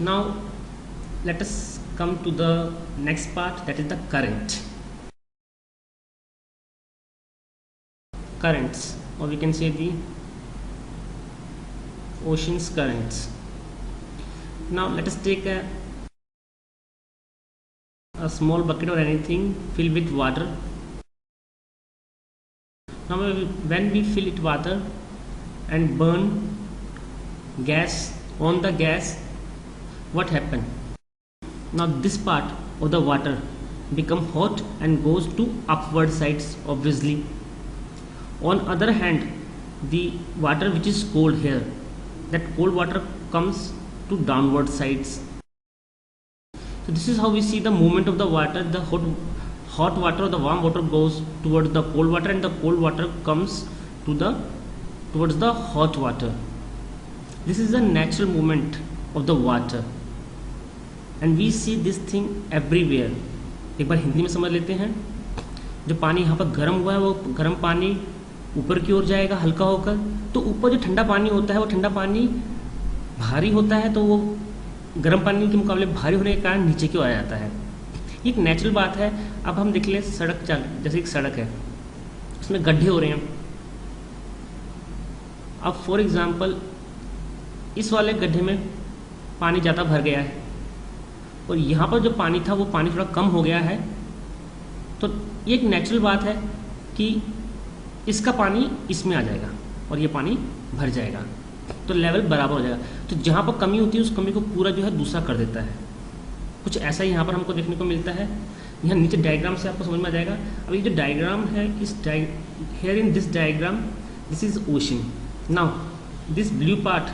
Now let us come to the next part, that is the currents, or we can say the ocean's currents. Now let us take a small bucket or anything filled with water. Now when we fill it water and burn gas on the gas, what happen? Now this part of the water become hot and goes to upward sides, obviously. On other hand, the water which is cold here, that cold water comes to downward sides. So this is how we see the movement of the water. The hot water or the warm water goes towards the cold water, and the cold water comes towards the hot water. This is the natural movement of the water, and we see this thing everywhere. एक बार हिंदी में समझ लेते हैं. जो पानी यहाँ पर गर्म हुआ है, वो गर्म पानी ऊपर की ओर जाएगा हल्का होकर, तो ऊपर जो ठंडा पानी होता है वो ठंडा पानी भारी होता है, तो वो गर्म पानी के मुकाबले भारी होने के कारण नीचे की ओर आ जाता है. ये एक नेचुरल बात है. अब हम देख लें सड़क, जैसे एक सड़क है, उसमें गड्ढे हो रहे हैं. अब फॉर एग्जांपल इस वाले गड्ढे में पानी ज़्यादा भर गया है और यहाँ पर जो पानी था वो पानी थोड़ा कम हो गया है, तो ये एक नेचुरल बात है कि इसका पानी इसमें आ जाएगा और ये पानी भर जाएगा, तो लेवल बराबर हो जाएगा. तो जहाँ पर कमी होती है उस कमी को पूरा जो है दूसरा कर देता है. कुछ ऐसा ही यहाँ पर हमको देखने को मिलता है. यहाँ नीचे डायग्राम से आपको समझ में आ जाएगा. अब ये जो डायग्राम है, here in this diagram, this is ocean. Now this blue part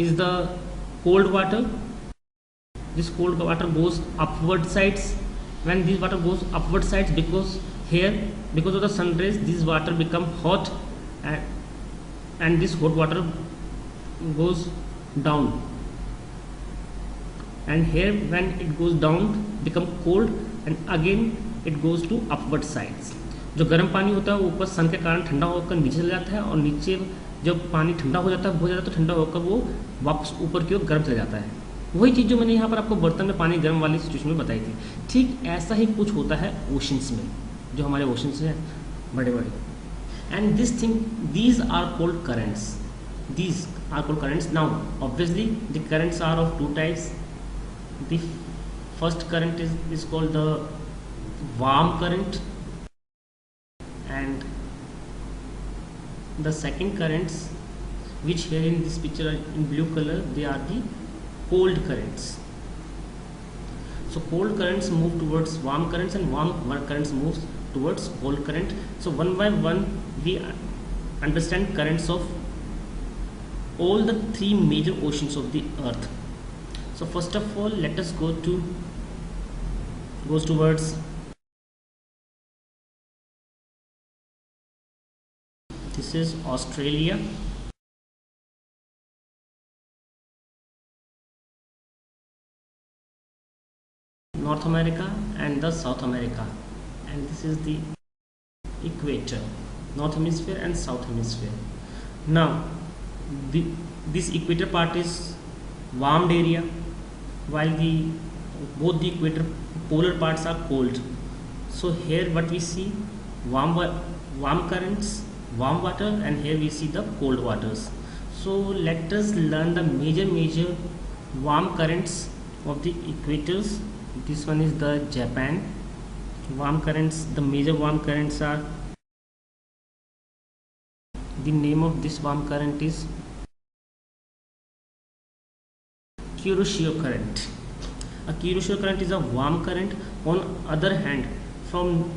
is the cold water. This cold water goes upward sides. When this water goes upward sides, because of the sun rays, this water become hot, and this hot water goes down, and here when it goes down become cold, and again it goes to upward sides. जो गर्म पानी होता है वो ऊपर सन के कारण ठंडा होकर नीचे चला जाता है, और नीचे जब पानी ठंडा हो जाता है बहुत ज़्यादा, तो ठंडा होकर वो वापस ऊपर की ओर गर्म चला जाता है. वही चीज़ जो मैंने यहाँ पर आपको बर्तन में पानी गर्म वाली सिचुएशन में बताई थी, ठीक ऐसा ही कुछ होता है ओशंस में, जो हमारे ओशंस हैं बड़े बड़े. And this thing, these are called currents. Now obviously the currents are of two types. The first current is called the warm current, and the second currents, which here in this picture are in blue color, they are the cold currents. So cold currents move towards warm currents, and warm currents move towards cold current. So one by one we understand currents of all the three major oceans of the earth. So first of all, let us goes towards this is Australia, North America and the South America, and this is the equator, North Hemisphere and South Hemisphere. Now this equator part is warmed area, while both the equator polar parts are cold. So here what we see, warm currents, warm water, and here we see the cold waters. So let us learn the major warm currents of the equators. This one is the Japan warm currents. The major warm currents are, the name of this warm current is Kuroshio current. A Kuroshio current is a warm current. On other hand, from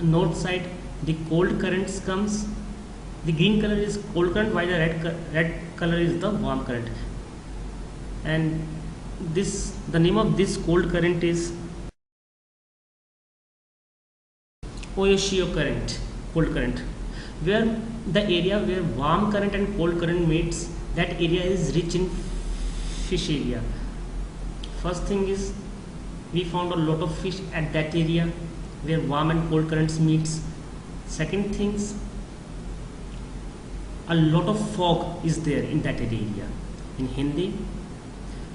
north side the cold currents comes. The green color is cold current, while the red color is the warm current. And the name of this cold current is Oyoshio current, cold current. Where the area where warm current and cold current meets, that area is rich in fish area. First thing is, we found a lot of fish at that area where warm and cold currents meets. Second things, a lot of fog is there in that area. In Hindi,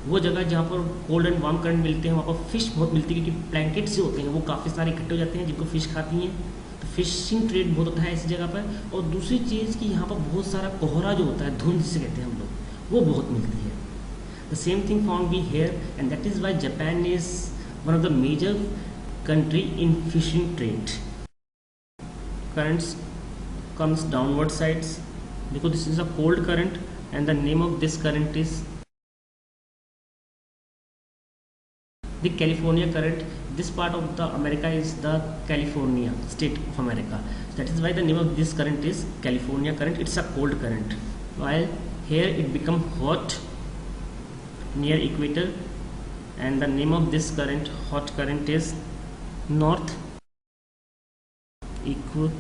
वो जगह जहाँ पर cold and warm current मिलते हैं वहाँ पर fish बहुत मिलती है, क्योंकि प्लैंकेट्स जो होते हैं वो काफ़ी सारे इकट्ठे हो जाते हैं जिनको फिश खाती हैं, तो फिशिंग ट्रेड बहुत होता है इस जगह पर। और दूसरी चीज़ कि यहाँ पर बहुत सारा कोहरा जो होता है, धुंध जिसे कहते हैं हम लोग, वो बहुत मिलती है। The same thing found be here, and that is why Japan is one of the major country in fishing trade. Currents comes downward sides because this is a cold current, and the name of this current is the California current. This part of the America is the California state of America. That is why the name of this current is California current. It's a cold current. While here it become hot near equator, and the name of this current, hot current, is North equatorial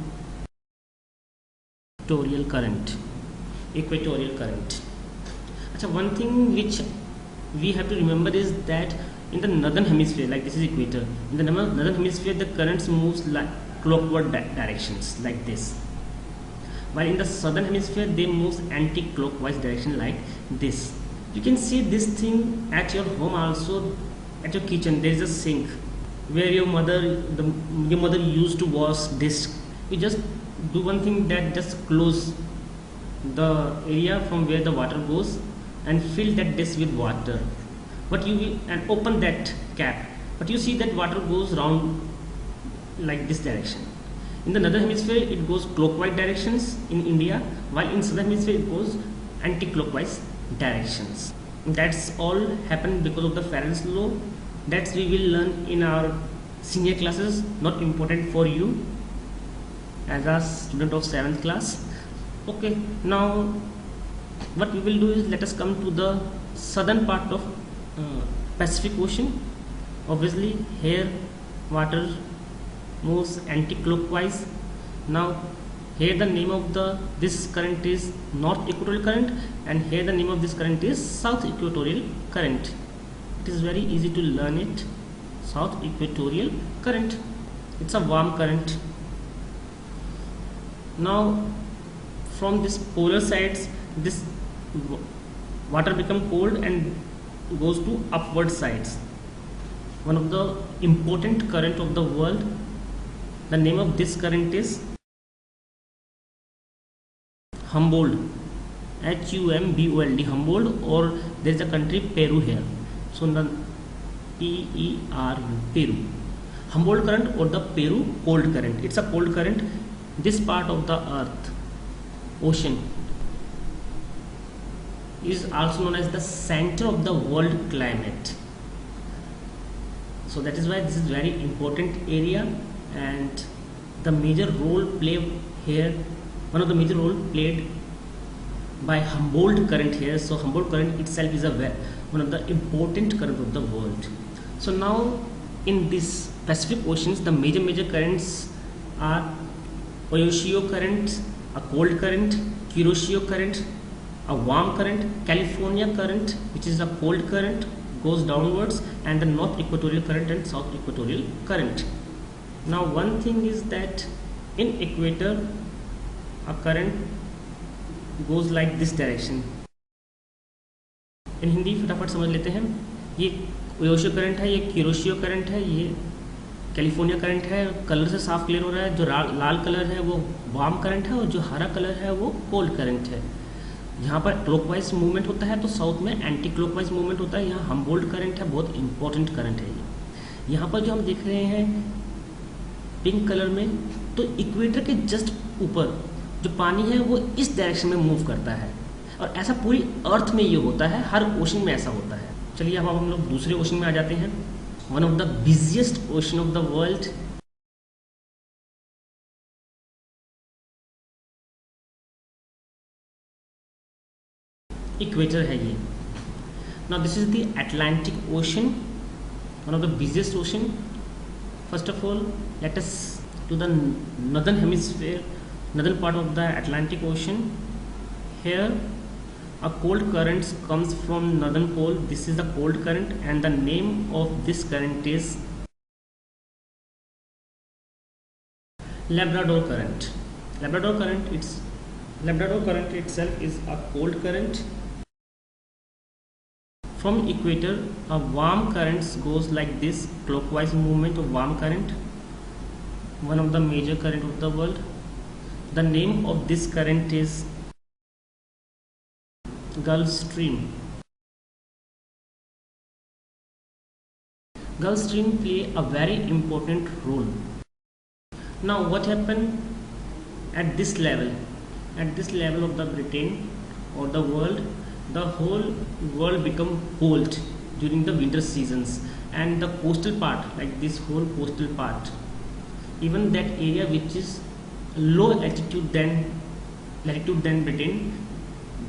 current. Equatorial current. अच्छा, one thing which we have to remember is that in the northern hemisphere, like this is equator, in the northern hemisphere the currents moves like clockwise directions like this, while in the southern hemisphere they moves anti-clockwise direction like this. You can see this thing at your home also. At your kitchen there is a sink where your mother used to wash dish. You just do one thing, that just close the area from where the water goes and fill that dish with water, but you will, and open that cap, but you see that water goes round like this direction. In the northern hemisphere it goes clockwise directions in India, while in southern hemisphere it goes anti-clockwise directions. That's all happened because of the Faraday's law. That we will learn in our senior classes, not important for you as a student of 7th class. Okay, now what we will do is, let us come to the southern part of Pacific Ocean. Obviously here water moves anti-clockwise. Now here the name of this current is North Equatorial Current, and here the name of this current is South Equatorial Current. It is very easy to learn it. South Equatorial Current. It's a warm current. Now from this polar sides, this water become cold and goes to upward sides. One of the important current of the world. The name of this current is Humboldt. Humboldt. Humboldt, or there is a country Peru here. So the Peru, Peru. Humboldt current or the Peru cold current. It's a cold current. This part of the earth, ocean, is also known as the center of the world climate. So that is why this is very important area, and the major role played here, one of the major role played by Humboldt current here. So Humboldt current itself is one of the important current of the world. So now in this Pacific Oceans, the major currents are Oyashio current, a cold current, Kuroshio current, a warm current, California current, which is a cold current, goes downwards, and the North Equatorial current and South Equatorial current. Now one thing is that in equator a current goes like this direction. इन हिंदी फटाफट समझ लेते हैं. ये ओयोशियो current है, ये किरोशियो current है, ये California current है. कलर से साफ क्लियर हो रहा है. जो लाल कलर है वो वार्म करंट है, और जो हरा कलर है वो कोल्ड करंट है. यहाँ पर क्लॉकवाइज मूवमेंट होता है तो साउथ में एंटी क्लॉकवाइज मूवमेंट होता है. यहाँ हम्बोल्ट करंट है, बहुत इंपॉर्टेंट करंट है ये. यहाँ पर जो हम देख रहे हैं पिंक कलर में, तो इक्वेटर के जस्ट ऊपर जो पानी है वो इस डायरेक्शन में मूव करता है, और ऐसा पूरी अर्थ में ये होता है, हर ओशन में ऐसा होता है. चलिए अब हम लोग दूसरे ओशन में आ जाते हैं. One of the busiest ocean of the world, equator है ये. Now this is the Atlantic ocean, one of the busiest ocean. First of all let us to the northern hemisphere, northern part of the Atlantic Ocean. Here a cold current comes from northern pole. This is the cold current, and the name of this current is Labrador current. Labrador current itself is a cold current, From equator, a warm current goes like this, clockwise movement of warm current, one of the major current of the world. The name of this current is Gulf Stream. Gulf Stream play a very important role. Now what happened at this level? At this level of the Britain or the whole world become cold during the winter seasons, and the coastal part, like this whole coastal part, even that area which is low altitude than Britain,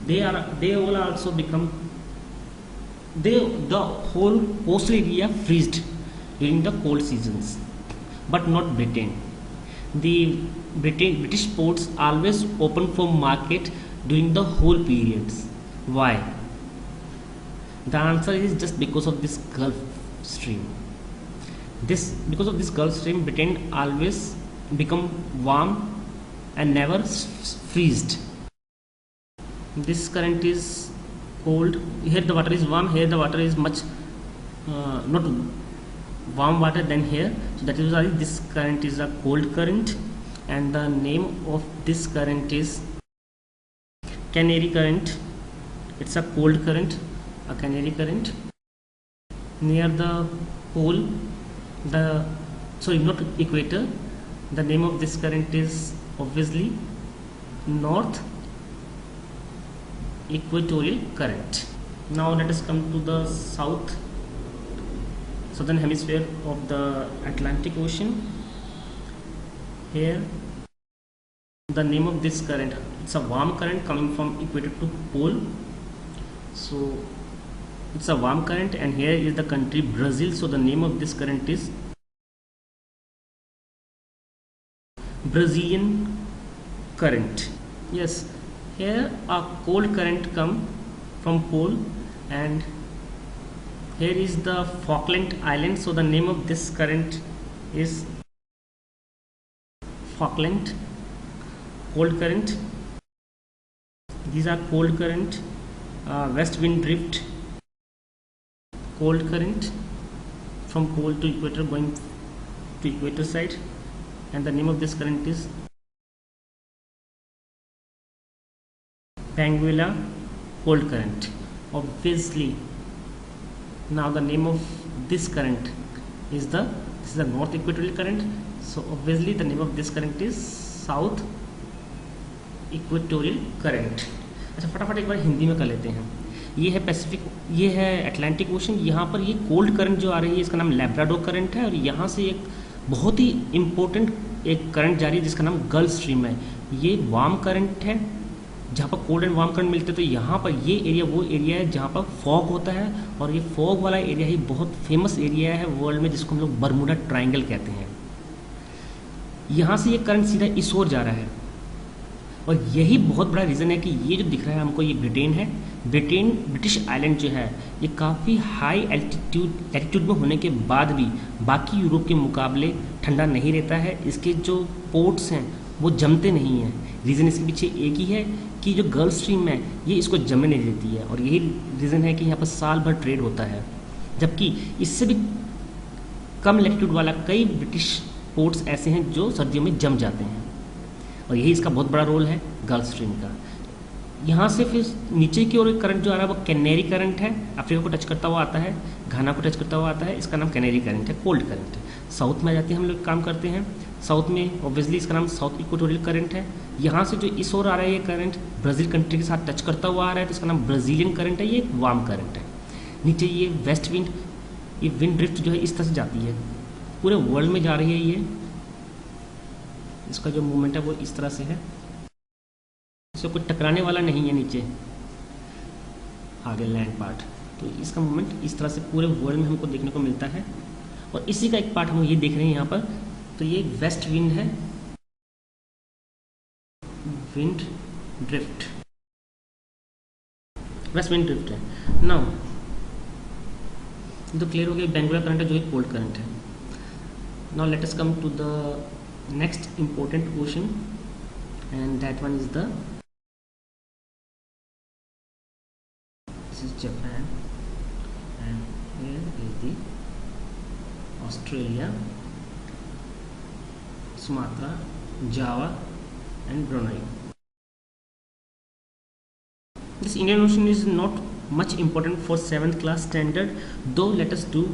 they all also become, the whole coastal area freezed during the cold seasons, but not Britain. The British ports always open for market during the whole periods. Why? The answer is just because of this Gulf Stream. Because of this Gulf Stream, Britain always become warm and never freezed. This current is cold. Here the water is warm. Here the water is much not warm water than here. So that is why this current is a cold current, and the name of this current is Canary current. It's a cold current, a Canary current. Near the pole, not equator, the name of this current is obviously north equatorial current. Now let us come to the southern hemisphere of the Atlantic Ocean. Here the name of this current, it's a warm current coming from equator to pole. So it's a warm current, and here is the country Brazil. So the name of this current is Brazilian current. Yes, here a cold current come from pole, and here is the Falkland Island. So the name of this current is Falkland cold current. These are cold current. West wind drift, cold current from pole to equator, going to equator side, and the name of this current is Benguela cold current. Obviously, now the name of this current is this is the north equatorial current. So obviously the name of this current is south equatorial current. अच्छा, फटाफट एक बार हिंदी में कर लेते हैं. ये है Pacific, ये है अटलांटिक ओशन. यहाँ पर ये कोल्ड करंट जो आ रही है इसका नाम लैब्राडोर करंट है, और यहाँ से एक बहुत ही इम्पोर्टेंट एक करंट जा रही है जिसका नाम गल्फ स्ट्रीम है. ये वार्म करंट है जहाँ पर कोल्ड एंड वार्म करंट मिलते हैं. तो यहाँ पर ये एरिया वो एरिया है जहाँ पर फॉग होता है, और ये फॉग वाला एरिया ही बहुत फेमस एरिया है वर्ल्ड में, जिसको हम लोग बर्मुडा ट्राइंगल कहते हैं. यहाँ से ये करंट सीधा इस ओर जा रहा है, और यही बहुत बड़ा रीज़न है कि ये जो दिख रहा है हमको, ये ब्रिटेन है. ब्रिटिश आइलैंड जो है ये काफ़ी हाई एल्टीट्यूड में होने के बाद भी बाकी यूरोप के मुकाबले ठंडा नहीं रहता है. इसके जो पोर्ट्स हैं वो जमते नहीं हैं. रीज़न इसके पीछे एक ही है कि जो गल्फ स्ट्रीम है ये इसको जमने नहीं देती है, और यही रीज़न है कि यहाँ पर साल भर ट्रेड होता है. जबकि इससे भी कम लैटिट्यूड वाला कई ब्रिटिश पोर्ट्स ऐसे हैं जो सर्दियों में जम जाते हैं, और यही इसका बहुत बड़ा रोल है गल्फ स्ट्रीम का. यहाँ से फिर नीचे की ओर करंट जो आ रहा है वो कैनेरी करंट है. अफ्रीका को टच करता हुआ आता है, घाना को टच करता हुआ आता है. इसका नाम कैनेरी करंट है, कोल्ड करंट है. साउथ में आ जाते हैं, हम लोग काम करते हैं साउथ में. ऑब्वियसली इसका नाम साउथ इक्वेटोरियल करंट है. यहाँ से जो इस ओर आ रहा है ये करंट ब्राज़ील कंट्री के साथ टच करता हुआ आ रहा है, तो इसका नाम ब्राज़ीलियन करंट है. ये एक वार्म करंट है. नीचे ये वेस्ट विंड, ये विंड ड्रिफ्ट जो है इस तरह से जाती है, पूरे वर्ल्ड में जा रही है. ये इसका जो मूवमेंट है वो इस तरह से है, इससे कोई टकराने वाला नहीं है नीचे आगे लैंड पार्ट. तो इसका मूवमेंट इस तरह से पूरे वर्ल्ड में हमको देखने को मिलता है. और इसी का एक पार्ट हम ये देख रहे हैं यहाँ पर. तो ये वेस्ट विंड है, wind drift, west wind drift है. नाउ तो क्लियर हो गया. बेंगुला करंट है जो एक कोल्ड करंट है. Now let us come to the next important ocean, and that one is this is Japan. the Australia, Sumatra, Java and Brunei. This Indian Ocean is not much important for 7th class standard, though let us do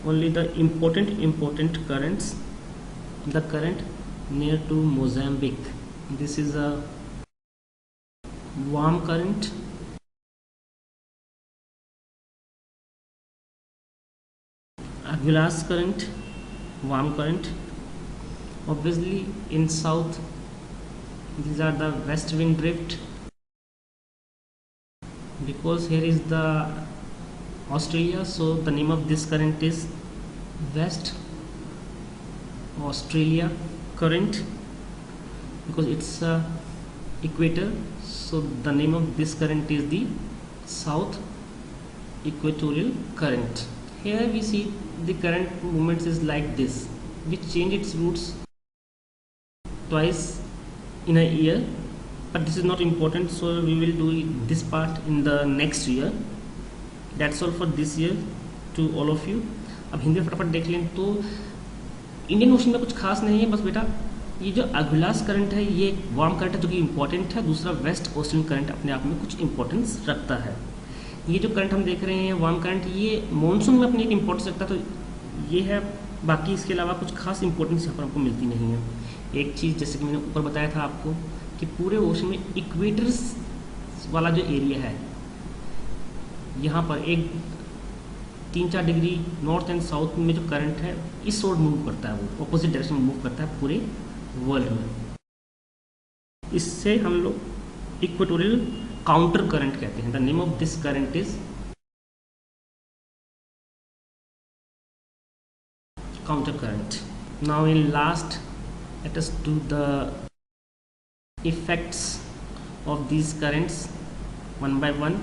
only the important currents. The current near to Mozambique, this is a warm current. Aguilar's current, warm current. Obviously in south, these are the west wind drift, because here is the Australia, so the name of this current is West Australia current, because it's equator, so the name of this current is the South Equatorial Current. Here we see the current movements is like this, which change its routes twice in a year, but this is not important, so we will do this part in the next year. That's all for this year to all of you. अब हिंदी में फटाफट देख लें तो Indian ocean में कुछ खास नहीं है, बस बेटा ये जो अगुलास करंट है ये वार्म करंट है जो कि इंपॉर्टेंट है, दूसरा वेस्ट ऑस्ट्रेलियन करंट अपने आप में कुछ इंपॉर्टेंस रखता है। ये जो करंट हम देख रहे हैं वार्म करंट, ये मॉनसून में अपनी एक इंपॉर्टेंस रखता है, तो ये है। बाकी इसके अलावा कुछ खास इंपॉर्टेंस यहाँ पर हमको मिलती नहीं है। एक चीज़ जैसे कि मैंने ऊपर बताया था आपको कि पूरे ओशन में इक्वेटर्स वाला जो एरिया है, यहाँ पर एक 3-4 डिग्री नॉर्थ एंड साउथ में जो करंट है इस ओर मूव करता है, वो अपोजिट डायरेक्शन में मूव करता है पूरे वर्ल्ड में। इससे हम लोग इक्वेटोरियल काउंटर करंट कहते हैं। The name of this current is counter current. Now in last let us do the effects of these currents one by one.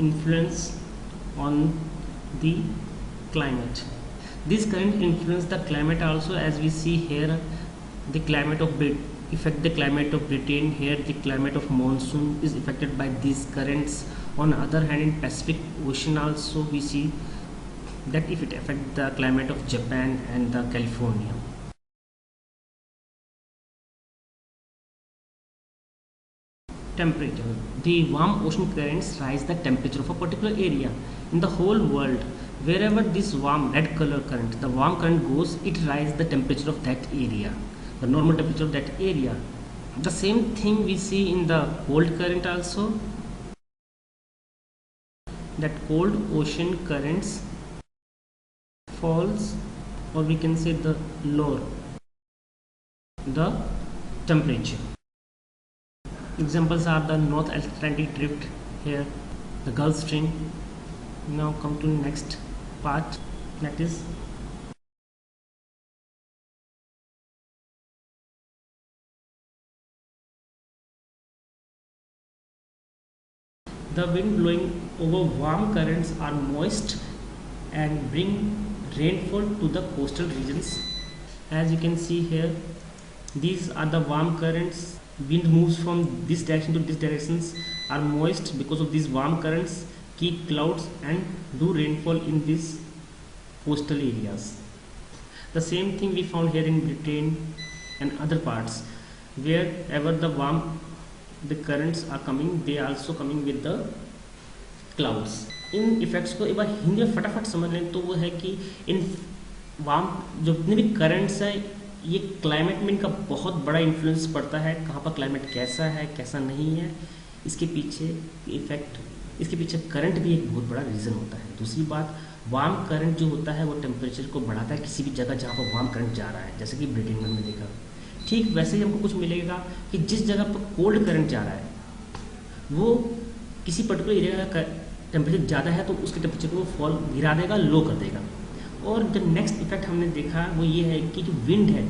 Influence on the climate. These currents influence the climate also, as we see here. The climate of affect the climate of Britain. Here the climate of monsoon is affected by these currents. On the other hand, in Pacific Ocean also we see that if it affects the climate of Japan and the California. Temperature. The warm ocean currents rise the temperature of a particular area in the whole world. Wherever this warm red color current, the warm current goes, it rises the temperature of that area, the normal temperature of that area. The same thing we see in the cold current also. That cold ocean currents falls, or we can say the lower the temperature. Examples are the North Atlantic drift, here the Gulf Stream. Now come to next part, that is the wind blowing over warm currents are moist and bring rainfall to the coastal regions. As you can see here, these are the warm currents. Wind moves from this direction to this directions, are moist because of these warm currents, keep clouds and do rainfall in these coastal areas. The same thing we found here in Britain and other parts. Wherever the currents are coming, they are also coming with the clouds. In effects को एक बार हिंदी में फटाफट समझ लें तो वो है कि इन वार्म जो जितने भी करंट्स हैं, ये क्लाइमेट में इनका बहुत बड़ा इन्फ्लुएंस पड़ता है। कहाँ पर क्लाइमेट कैसा है कैसा नहीं है, इसके पीछे इफेक्ट, इसके पीछे करंट भी एक बहुत बड़ा रीज़न होता है। दूसरी बात, वार्म करंट जो होता है वो टेम्परेचर को बढ़ाता है किसी भी जगह जहाँ पर वार्म करंट जा रहा है, जैसे कि ब्रिटेन में हमने देखा। ठीक वैसे ही हमको कुछ मिलेगा कि जिस जगह पर कोल्ड करंट जा रहा है वो किसी पर्टिकुलर एरिया का टेम्परेचर ज़्यादा है तो उसके टेम्परेचर को फॉल गिरा देगा, लो कर देगा। और जो नेक्स्ट इफेक्ट हमने देखा वो ये है कि जो विंड है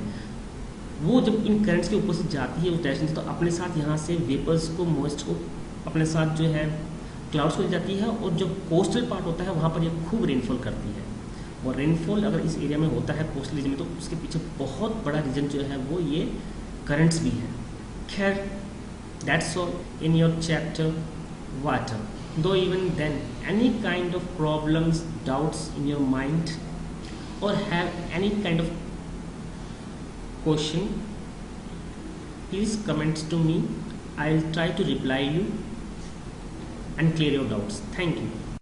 वो जब इन करंट्स के ऊपर से जाती है उस डायरेक्शन से, तो अपने साथ यहाँ से वेपर्स को, मॉइस्ट को अपने साथ जो है क्लाउड्स को ले जाती है, और जो कोस्टल पार्ट होता है वहाँ पर ये खूब रेनफॉल करती है। और रेनफॉल अगर इस एरिया में होता है कोस्टल एरिया में, तो उसके पीछे बहुत बड़ा रीजन जो है वो ये करंट्स भी है। खैर, that's all in your chapter water. Though even then, any kind of problems, doubts in your mind, or have any kind of question, please comment to me. I'll try to reply you and clear your doubts. Thank you.